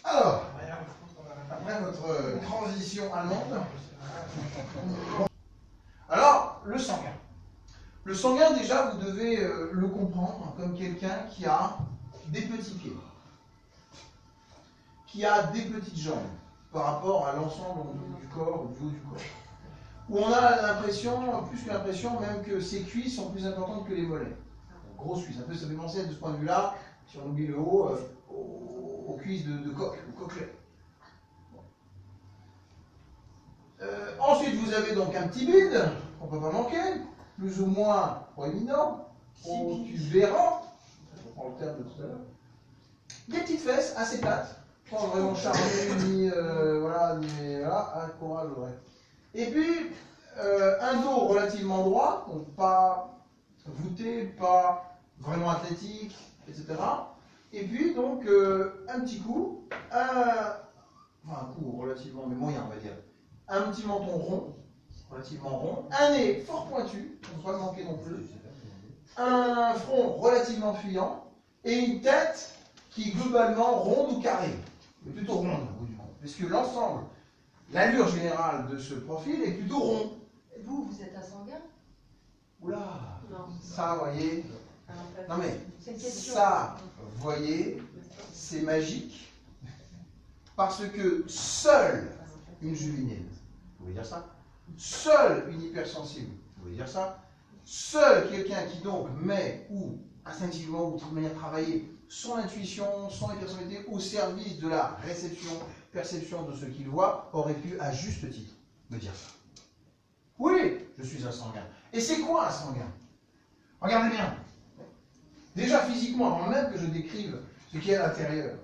Alors, après votre transition allemande, alors, le sanguin. Le sanguin, déjà, vous devez le comprendre comme quelqu'un qui a des petits pieds, qui a des petites jambes par rapport à l'ensemble du corps, du haut du corps. Où on a l'impression, plus que l'impression, même que ses cuisses sont plus importantes que les mollets. Grosse cuisse, un peu ça fait penser de ce point de vue-là, si on oublie le haut, aux cuisses de coq, ou coquelet. Ensuite, vous avez donc un petit bide, qu'on ne peut pas manquer, plus ou moins proéminent, protubérant, on prend le terme de tout à l'heure. Des petites fesses assez plates, sans vraiment charmer, ni voilà, un courage, ouais. Et puis, un dos relativement droit, donc pas voûté, pas vraiment athlétique, etc. Et puis, donc, un petit cou, un cou relativement, mais moyen, on va dire. Un petit menton rond, relativement rond, un nez fort pointu, on ne peut pas le manquer non plus, un front relativement fuyant, et une tête qui est globalement ronde ou carrée, mais plutôt ronde au bout du compte, puisque l'ensemble, l'allure générale de ce profil est plutôt rond. Et vous êtes un sanguin? Oula, non. Ça, vous voyez, non mais, question. Ça, vous voyez, c'est magique, parce que seule une juvénile, vous pouvez dire ça, seule une hypersensible, vous pouvez dire ça, seul quelqu'un qui donc met ou instinctivement ou de manière travaillée son intuition, son hypersensibilité au service de la réception, perception de ce qu'il voit, aurait pu à juste titre me dire ça. Oui, je suis un sanguin. Et c'est quoi un sanguin? Regardez bien. Déjà physiquement, avant même que je décrive ce qui est à l'intérieur.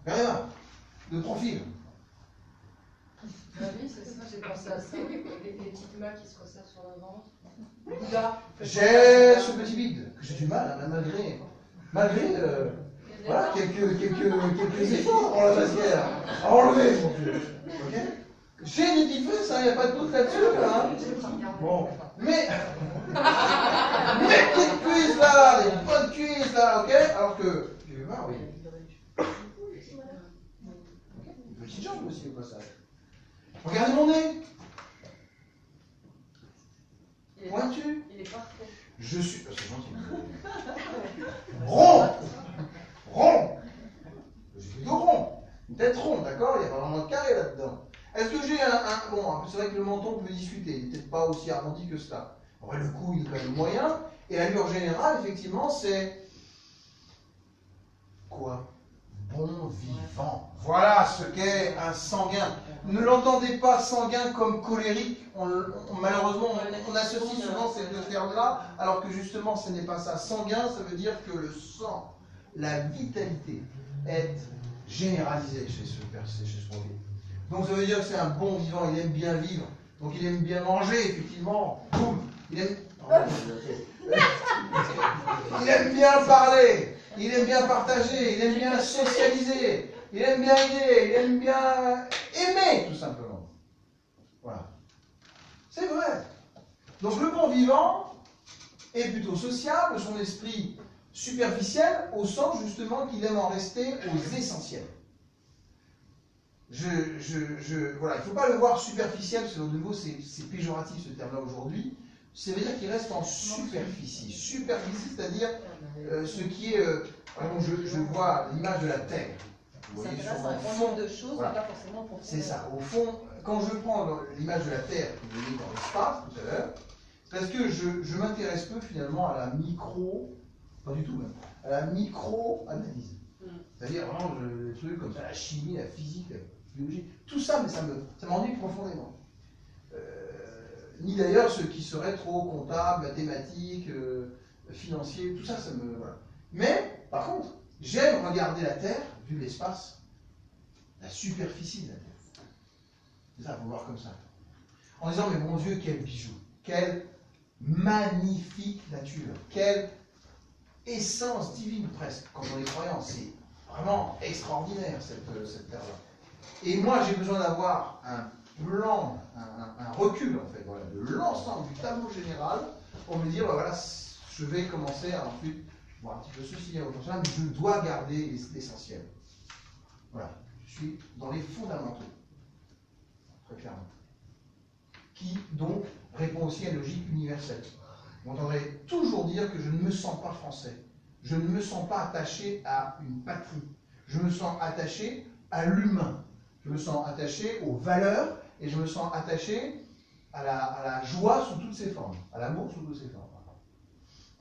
Regardez là, de profil. Oui, c'est ça, j'ai pensé à ça. Les petites mains qui se resserrent sur le ventre. Là, j'ai ce petit bide, que j'ai du mal, hein, malgré voilà, quelques efforts en la matière, à enlever, mon Dieu. Okay, j'ai des petites fesses, il n'y a pas de doute là-dessus. Hein. Bon, mais petites cuisses là, des bonnes cuisses là, ok? Alors que, je vais voir, oui. Une petite jambe aussi au passage. Regardez mon nez. Pointu. Il est parfait. Je suis. C'est gentil. Rond. Rond. Je suis plutôt rond. Une tête ronde, d'accord? Il n'y a pas vraiment de carré là-dedans. Est-ce que j'ai bon, c'est vrai que le menton peut discuter. Il n'est peut-être pas aussi arrondi que cela. En vrai, le cou, il est quand même moyen. Et l'allure générale, effectivement, c'est. Quoi? Bon vivant. Voilà ce qu'est un sanguin. Ne l'entendez pas sanguin comme colérique. Malheureusement, on associe souvent ces deux termes-là, alors que justement, ce n'est pas ça. Sanguin, ça veut dire que le sang, la vitalité, est généralisée chez ce profil. Donc ça veut dire que c'est un bon vivant, il aime bien vivre. Donc il aime bien manger, effectivement. Boum. Il aime bien parler. Il aime bien partager, il aime bien socialiser, il aime bien aider, il aime bien aimer, tout simplement. Voilà. C'est vrai. Donc le bon vivant est plutôt sociable, son esprit superficiel, au sens justement qu'il aime en rester aux essentiels. Voilà, il ne faut pas le voir superficiel, parce que de nouveau c'est péjoratif ce terme-là aujourd'hui. Ça veut dire qu'il reste en superficie. Superficie, c'est-à-dire ce qui est... je vois l'image de la Terre. Vous voyez, ça intéresse un grand nombre de choses, voilà. Mais pas forcément pour... C'est ça. Au fond, quand je prends l'image de la Terre que vous voyez dans l'espace tout à l'heure, c'est parce que je m'intéresse peu finalement à la micro... Pas du tout même. À la micro-analyse. C'est-à-dire vraiment les trucs comme ça, la chimie, la physique, la biologie. Tout ça, mais ça m'ennuie profondément. Ni d'ailleurs ceux qui seraient trop comptables, mathématiques, financiers, tout ça, ça me... Voilà. Mais, par contre, j'aime regarder la Terre, vu l'espace, la superficie de la Terre. C'est ça, il faut voir comme ça. En disant, mais mon Dieu, quel bijou, quelle magnifique nature, quelle essence divine presque, quand on est croyant, c'est vraiment extraordinaire cette Terre-là. Et moi, j'ai besoin d'avoir un plan, un recul en fait, voilà, de l'ensemble du tableau général pour me dire, voilà, je vais commencer à ensuite voir un petit peu ceci, autre chose, mais je dois garder l'essentiel. Voilà, je suis dans les fondamentaux, très clairement. Qui, donc, répond aussi à une logique universelle. Vous entendrez toujours dire que je ne me sens pas français. Je ne me sens pas attaché à une patrie. Je me sens attaché à l'humain. Je me sens attaché aux valeurs et je me sens attaché à la joie sous toutes ses formes, à l'amour sous toutes ses formes,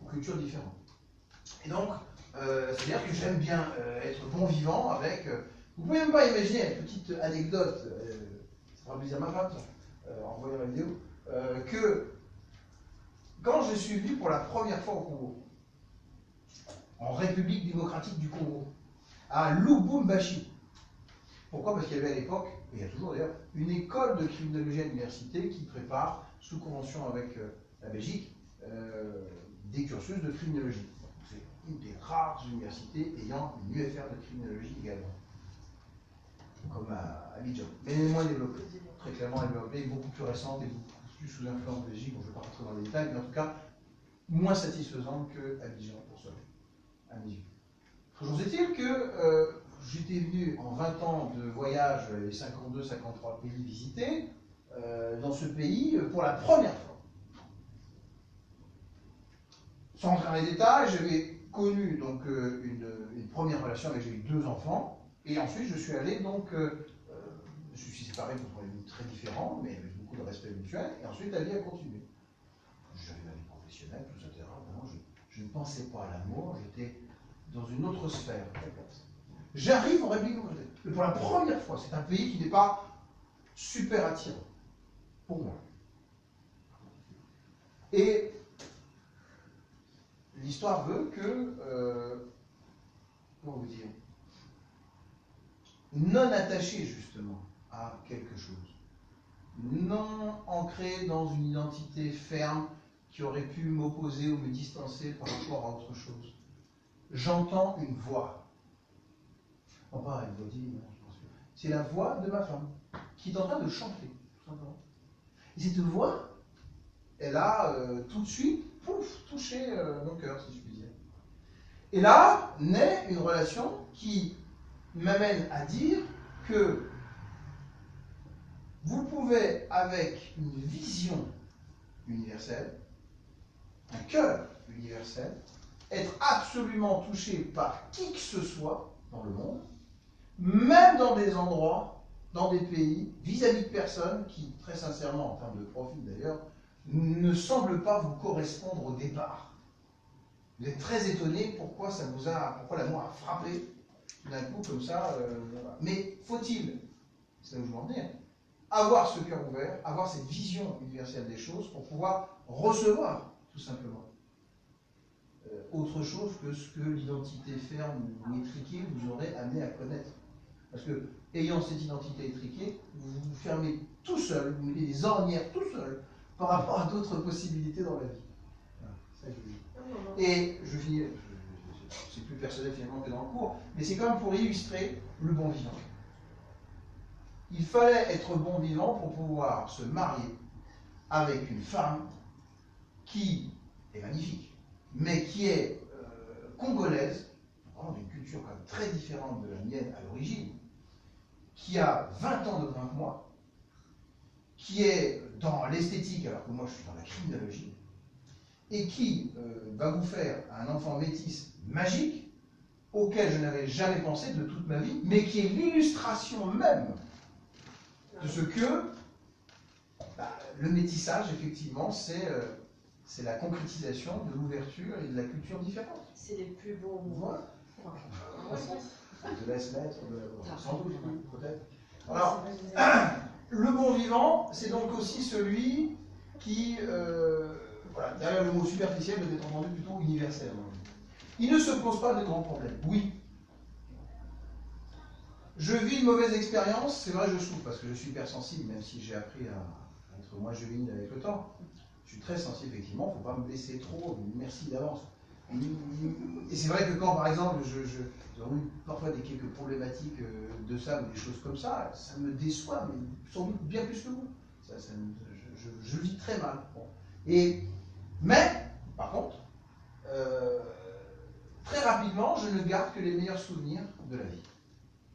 aux cultures différentes. Et donc, c'est-à-dire que j'aime bien être bon vivant avec... vous ne pouvez même pas imaginer une petite anecdote, ça fera plaisir à ma femme, en voyant la vidéo, que quand je suis venu pour la première fois au Congo, en République démocratique du Congo, à Lubumbashi. Pourquoi? Parce qu'il y avait à l'époque, et il y a toujours d'ailleurs, une école de criminologie à l'université qui prépare, sous convention avec la Belgique, des cursus de criminologie. C'est une des rares universités ayant une UFR de criminologie également, comme à Abidjan, mais moins développée, très clairement développée, beaucoup plus récente et beaucoup plus sous influence belgique. Bon, je ne vais pas rentrer dans les détails, mais en tout cas, moins satisfaisante que Abidjan pour cela, à mes yeux. Toujours est-il que j'étais venu en 20 ans de voyage, les 52-53 pays visités, dans ce pays pour la première fois. Sans entrer dans les détails, j'avais connu donc une première relation avec, j'ai eu 2 enfants, et ensuite je suis allé donc, je suis séparé pour des buts très différents, mais avec beaucoup de respect mutuel, et ensuite la vie a continué. J'avais ma vie professionnelle, tout ça, etc. Vraiment, je ne pensais pas à l'amour, j'étais dans une autre sphère. J'arrive en République démocratique. Et pour la première fois, c'est un pays qui n'est pas super attirant pour moi. Et l'histoire veut que, comment vous dire, non attaché justement à quelque chose, non ancré dans une identité ferme qui aurait pu m'opposer ou me distancer par rapport à autre chose. J'entends une voix. Non, pas une voix divine, je pense que c'est la voix de ma femme qui est en train de chanter, tout simplement. Et cette voix, elle a tout de suite, pouf, touché mon cœur, si je puis dire. Et là naît une relation qui m'amène à dire que vous pouvez, avec une vision universelle, un cœur universel, être absolument touché par qui que ce soit dans le monde, même dans des endroits, dans des pays, vis-à-vis de personnes qui, très sincèrement, en termes de profil d'ailleurs, ne semblent pas vous correspondre au départ. Vous êtes très étonné pourquoi l'amour a frappé d'un coup comme ça. Mais faut-il, c'est là où je veux en venir, avoir ce cœur ouvert, avoir cette vision universelle des choses pour pouvoir recevoir, tout simplement, autre chose que ce que l'identité ferme ou étriquée vous aurait amené à connaître. Parce que, ayant cette identité étriquée, vous vous fermez tout seul, vous mettez des ornières tout seul par rapport à d'autres possibilités dans la vie. Voilà, ça je dis. Et je finis, c'est plus personnel finalement que dans le cours, mais c'est quand même pour illustrer le bon vivant. Il fallait être bon vivant pour pouvoir se marier avec une femme qui est magnifique, mais qui est congolaise, d'une culture quand même très différente de la mienne à l'origine, qui a 20 ans de moins que moi, qui est dans l'esthétique alors que moi je suis dans la criminologie, et qui va vous faire un enfant métis magique, auquel je n'avais jamais pensé de toute ma vie, mais qui est l'illustration même de ce que le métissage, effectivement, c'est la concrétisation de l'ouverture et de la culture différente. C'est les plus beaux mots. Voilà. Je te laisse mettre, sans doute, peut-être. Alors, le bon vivant, c'est donc aussi celui qui, voilà, derrière le mot superficiel, peut être entendu plutôt universel. Il ne se pose pas de grands problèmes. Oui. Je vis une mauvaise expérience, c'est vrai, je souffre parce que je suis hypersensible, même si j'ai appris à être moins juvénile avec le temps. Je suis très sensible, effectivement, il ne faut pas me blesser trop, merci d'avance. Et c'est vrai que quand, par exemple, j'ai eu parfois quelques problématiques de ça ou des choses comme ça, ça me déçoit, mais sans doute bien plus que vous. Je vis très mal. Bon. Mais, par contre, très rapidement, je ne garde que les meilleurs souvenirs de la vie.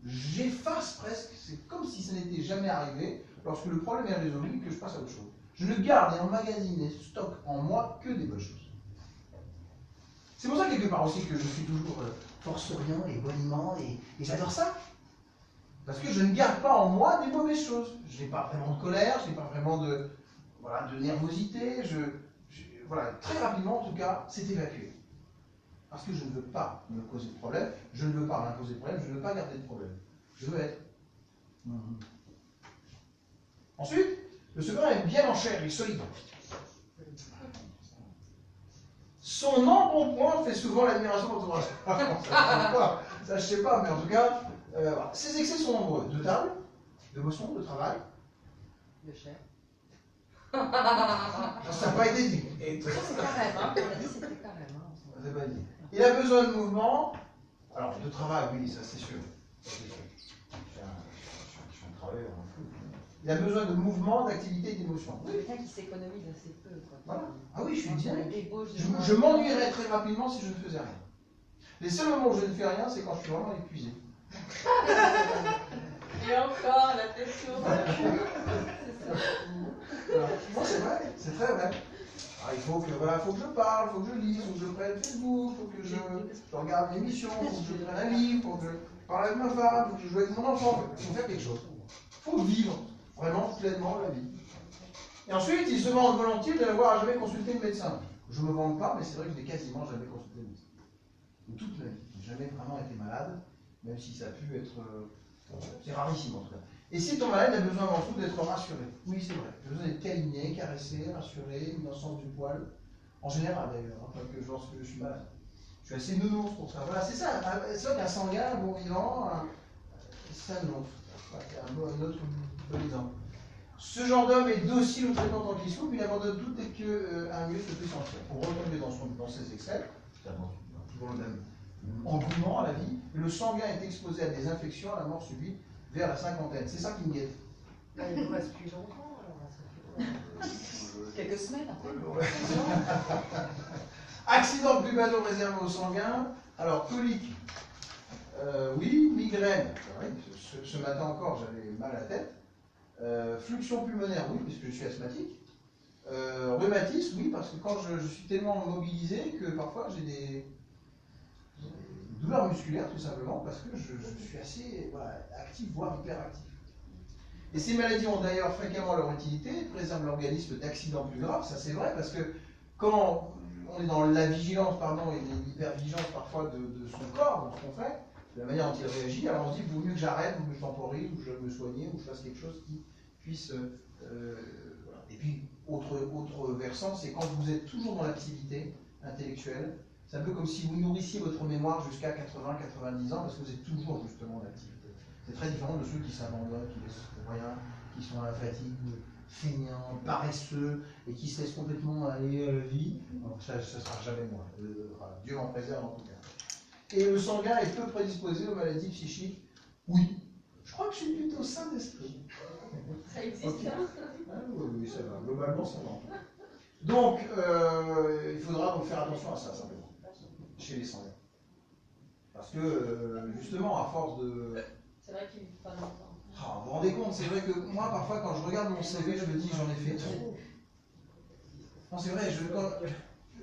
J'efface presque, c'est comme si ça n'était jamais arrivé, lorsque le problème est résolu et que je passe à autre chose. Je ne garde et emmagasine et stocke en moi que des bonnes choses. C'est pour ça, quelque part aussi, que je suis toujours fort souriant et boniment, et j'adore ça. Parce que je ne garde pas en moi des mauvaises choses. Je n'ai pas vraiment de colère, je n'ai pas vraiment de nervosité. Voilà, très rapidement, en tout cas, c'est évacué. Parce que je ne veux pas me causer de problème, je ne veux pas m'imposer de problème, je ne veux pas garder de problème. Je veux être. Ensuite, le second est bien en chair, il est solide. Son embonpoint fait souvent l'admiration de l'entourage. Ça, je sais pas, mais en tout cas, voilà. Ses excès sont nombreux. De table, de boisson, de travail. De chair. Ça n'a pas été dit. C'est carême, hein. On a dit c'était carême. Ça n'a pas été dit. Il a besoin de mouvement. Alors, de travail, oui, ça c'est sûr. Je suis un travailleur en fou. Il a besoin de mouvement, d'activité et d'émotion. Oui. Quelqu'un qui s'économise assez peu. Quoi. Voilà. Ah oui, je suis direct. Je Je m'ennuierais très rapidement si je ne faisais rien. Les seuls moments où je ne fais rien, c'est quand je suis vraiment épuisé. Et encore, la tête chaude. Voilà. Non, c'est vrai, c'est très vrai. Alors, il faut que je parle, il faut que je lise, il faut que je prenne Facebook, il faut que je regarde l'émission, il faut que je prenne un livre, il faut que je parle avec ma femme, il faut que je joue avec mon enfant. Il faut faire quelque chose. Il faut vivre vraiment pleinement la vie. Et ensuite, il se vante volontiers de n'avoir jamais consulté le médecin. Je ne me vante pas, mais c'est vrai que je n'ai quasiment jamais consulté le médecin. De toute ma vie. Je n'ai jamais vraiment été malade, même si ça a pu être... c'est rarissime en tout cas. Et si ton malade a besoin avant tout d'être rassuré. Oui, c'est vrai. J'ai besoin d'être câliné, caressé, rassuré, mis dans le sens du poil. En général d'ailleurs, hein, pas que lorsque je suis malade. Je suis assez nounours pour ça. Voilà, c'est ça. C'est vrai qu'un sanguin, un bon vivant, c'est un nounours. Voilà, c'est un autre bon exemple. Ce genre d'homme est docile au traitement tant qu'il souffre, il abandonne tout dès qu'un mieux se fait sentir. Pour retomber dans ses excès, c'est toujours le même engouement à la vie, le sanguin est exposé à des infections, à la mort subite, vers la cinquantaine. C'est ça qui me guette. Il ne reste plus longtemps, alors. Quelques semaines après. Accident plus bateau réservé aux sanguins. Alors, colique, oui. Migraine, oui. Ce matin encore, j'avais mal à la tête. Fluxion pulmonaire, oui, puisque je suis asthmatique. Rhumatisme, oui, parce que quand je suis tellement mobilisé que parfois j'ai des douleurs musculaires, tout simplement, parce que je suis assez actif, voire hyperactif. Et ces maladies ont d'ailleurs fréquemment leur utilité, préservent l'organisme d'accidents plus graves, ça c'est vrai, parce que quand on est dans la vigilance, et l'hypervigilance parfois de son corps, dans ce qu'on fait, de la manière dont il réagit, alors on se dit, il vaut mieux que j'arrête, ou que je temporise, ou que je me soigne, ou que je fasse quelque chose qui puisse... voilà. Et puis, autre versant, c'est quand vous êtes toujours dans l'activité intellectuelle, c'est un peu comme si vous nourrissiez votre mémoire jusqu'à 80-90 ans, parce que vous êtes toujours justement en activité. C'est très différent de ceux qui s'abandonnent, qui laissent pour rien, qui sont à la fatigue, feignants, paresseux, et qui se laissent complètement aller à la vie. Donc ça ne sera jamais moi. Voilà. Dieu m'en préserve en tout cas. Et le sanguin est peu prédisposé aux maladies psychiques. Oui. Je crois que je suis plutôt sain d'esprit. Ça existe, Okay. hein. Oui, ça va. Globalement, ça va. Donc, il faudra donc faire attention à ça, simplement, chez les sanguins. Parce que, justement, à force de... C'est vrai qu'il ne vit pas longtemps. vous vous rendez compte, c'est vrai que moi, parfois, quand je regarde mon CV, je me dis, j'en ai fait trop. Non, c'est vrai,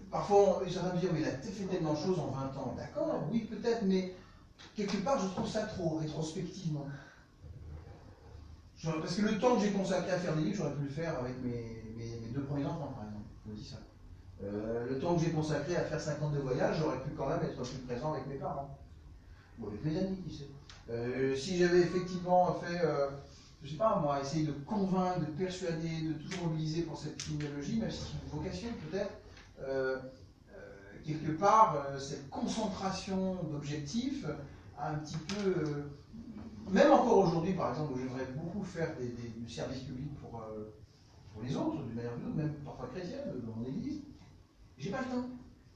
parfois, j'aimerais me dire, mais il a fait tellement de choses en 20 ans. D'accord, oui, peut-être, mais quelque part, je trouve ça trop, rétrospectivement. Parce que le temps que j'ai consacré à faire des livres, j'aurais pu le faire avec mes 2 premiers enfants, par exemple. Je vous dis ça. Le temps que j'ai consacré à faire 52 voyages, j'aurais pu quand même être plus présent avec mes parents. Ou avec mes amis, qui sait. Si j'avais effectivement fait, je sais pas moi, essayé de convaincre, de persuader, de toujours mobiliser pour cette criminologie, même si c'est une vocation peut-être, quelque part, cette concentration d'objectifs a un petit peu... même encore aujourd'hui, par exemple, où j'aimerais beaucoup faire du service public pour les autres, d'une manière ou d'une autre, même parfois chrétienne, dans mon église, j'ai pas le temps.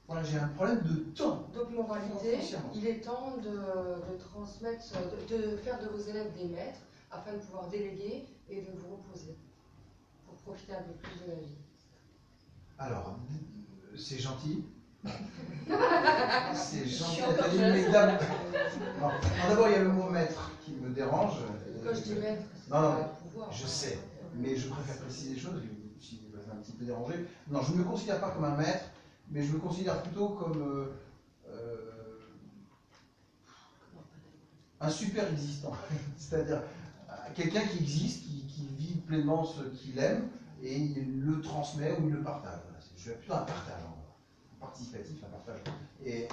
Voilà, j'ai un problème de temps. Donc, moralité, il est temps de transmettre, de faire de vos élèves des maîtres, afin de pouvoir déléguer et de vous reposer, pour profiter un peu plus de la vie. Alors, c'est gentil, C'est gentil, Nathalie, mais d'abord, d'abord, il y a le mot maître qui me dérange. Quand je dis maître, c'est non, pas pouvoir. Je sais, mais je préfère préciser les choses, si vous êtes un petit peu dérangé. Non, je ne me considère pas comme un maître, mais je me considère plutôt comme un super existant. C'est-à-dire quelqu'un qui existe, qui vit pleinement ce qu'il aime, et il le transmet ou il le partage. Voilà, je suis plutôt un partage, un participatif, un partage. Et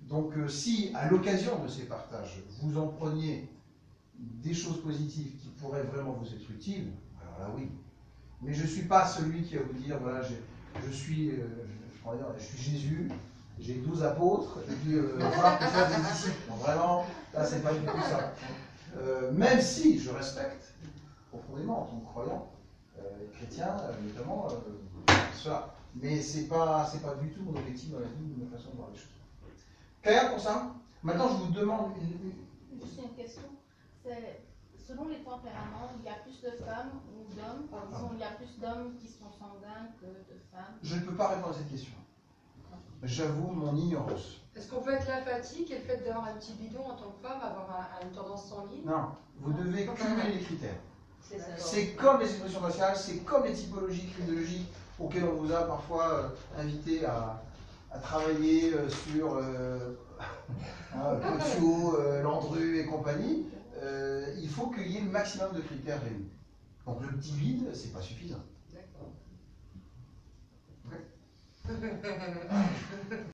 donc, si à l'occasion de ces partages, vous en preniez des choses positives qui pourraient vraiment vous être utiles, alors là oui. Mais je ne suis pas celui qui va vous dire, voilà, je suis Jésus, j'ai 12 apôtres, et puis voilà, pour faire des disciples. Non, vraiment, là, c'est pas du tout ça. Même si je respecte profondément en tant que croyant, chrétien notamment, cela. Mais c'est pas du tout mon objectif dans la vie, ma façon de voir les choses. Claire, pour ça? Maintenant, je vous demande Juste une question. C'est selon les tempéraments, il y a plus de femmes ou d'hommes. Disons, il y a plus d'hommes qui sont sanguins que de femmes. Je ne peux pas répondre à cette question. J'avoue mon ignorance. Est-ce qu'on peut être lymphatique et le fait d'avoir un petit bidon en tant que femme, avoir une tendance sanguine? Non, vous devez cumuler les critères. C'est comme les expressions faciales, c'est comme les typologies criminologiques auxquelles on vous a parfois invité à travailler sur Potio, Landru et compagnie. Il faut qu'il y ait le maximum de critères réunis. Donc le petit vide, c'est pas suffisant. D'accord.